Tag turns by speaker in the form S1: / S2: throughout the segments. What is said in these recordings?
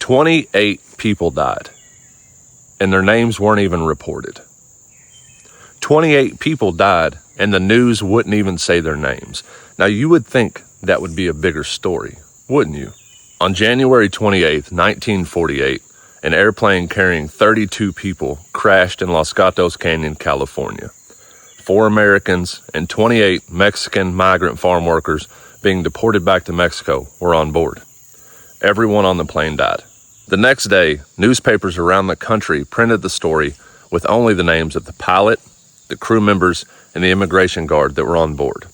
S1: 28 people died, and their names weren't even reported. 28 people died, and the news wouldn't even say their names. Now, you would think that would be a bigger story, wouldn't you? On January 28th, 1948, an airplane carrying 32 people crashed in Los Gatos Canyon, California. 4 Americans and 28 Mexican migrant farm workers being deported back to Mexico were on board. Everyone on the plane died. The next day, newspapers around the country printed the story with only the names of the pilot, the crew members, and the immigration guard that were on board.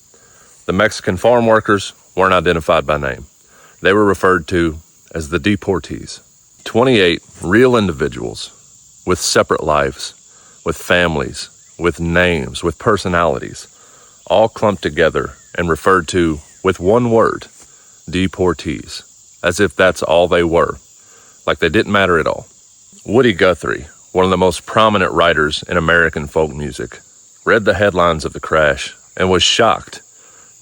S1: The Mexican farm workers weren't identified by name. They were referred to as the Deportees. 28 real individuals with separate lives, with families, with names, with personalities, all clumped together and referred to with one word, Deportees, as if that's all they were, like they didn't matter at all. Woody Guthrie, one of the most prominent writers in American folk music, read the headlines of the crash and was shocked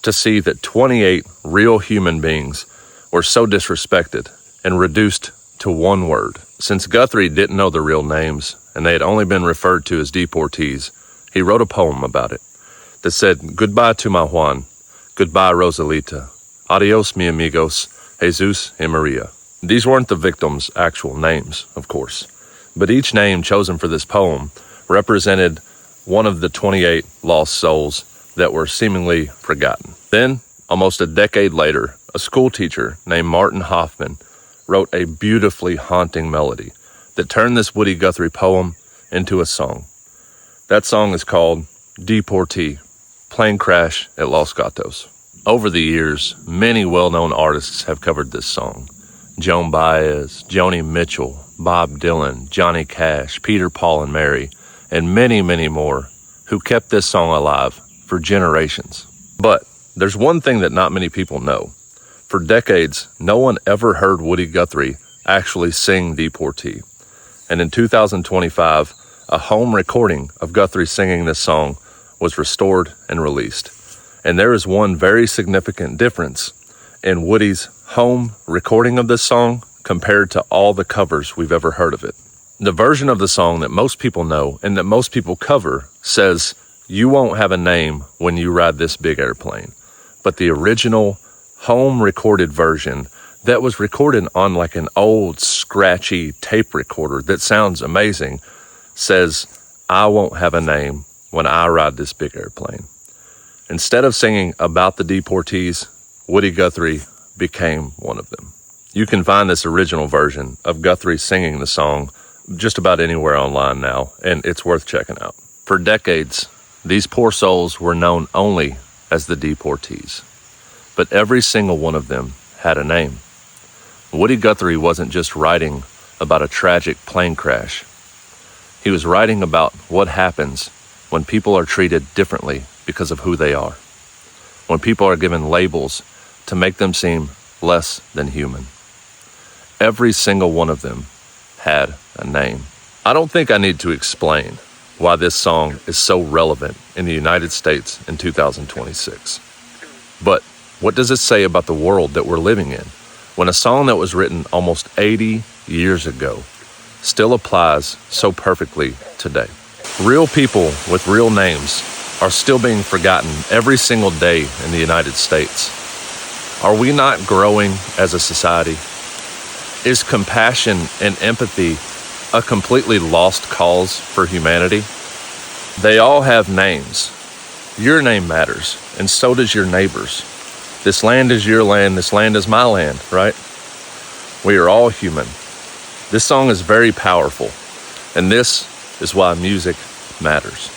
S1: to see that 28 real human beings were so disrespected and reduced to one word. Since Guthrie didn't know the real names and they had only been referred to as Deportees, he wrote a poem about it that said, "Goodbye to my Juan, goodbye Rosalita, adios mi amigos, Jesus y Maria." These weren't the victims' actual names, of course, but each name chosen for this poem represented one of the 28 lost souls that were seemingly forgotten. Then, almost a decade later, a school teacher named Martin Hoffman wrote a beautifully haunting melody that turned this Woody Guthrie poem into a song. That song is called Deportee, Plane Crash at Los Gatos. Over the years, many well-known artists have covered this song. Joan Baez, Joni Mitchell, Bob Dylan, Johnny Cash, Peter, Paul, and Mary, and many, many more who kept this song alive for generations. But there's one thing that not many people know. For decades, no one ever heard Woody Guthrie actually sing Deportee. And in 2025, a home recording of Guthrie singing this song was restored and released. And there is one very significant difference in Woody's home recording of this song compared to all the covers we've ever heard of it. The version of the song that most people know and that most people cover says, "You won't have a name when you ride this big airplane." But the original home recorded version that was recorded on like an old scratchy tape recorder that sounds amazing says, "I won't have a name when I ride this big airplane." Instead of singing about the Deportees, Woody Guthrie became one of them. You can find this original version of Guthrie singing the song just about anywhere online now, and it's worth checking out. For decades, these poor souls were known only as the Deportees, but every single one of them had a name. Woody Guthrie wasn't just writing about a tragic plane crash. He was writing about what happens when people are treated differently because of who they are, when people are given labels to make them seem less than human. Every single one of them had a name. I don't think I need to explain why this song is so relevant in the United States in 2026. But what does it say about the world that we're living in when a song that was written almost 80 years ago still applies so perfectly today? Real people with real names are still being forgotten every single day in the United States. Are we not growing as a society? Is compassion and empathy a completely lost cause for humanity? They all have names. Your name matters, and so does your neighbor's. This land is your land, this land is my land, right? We are all human. This song is very powerful, and this is why music matters.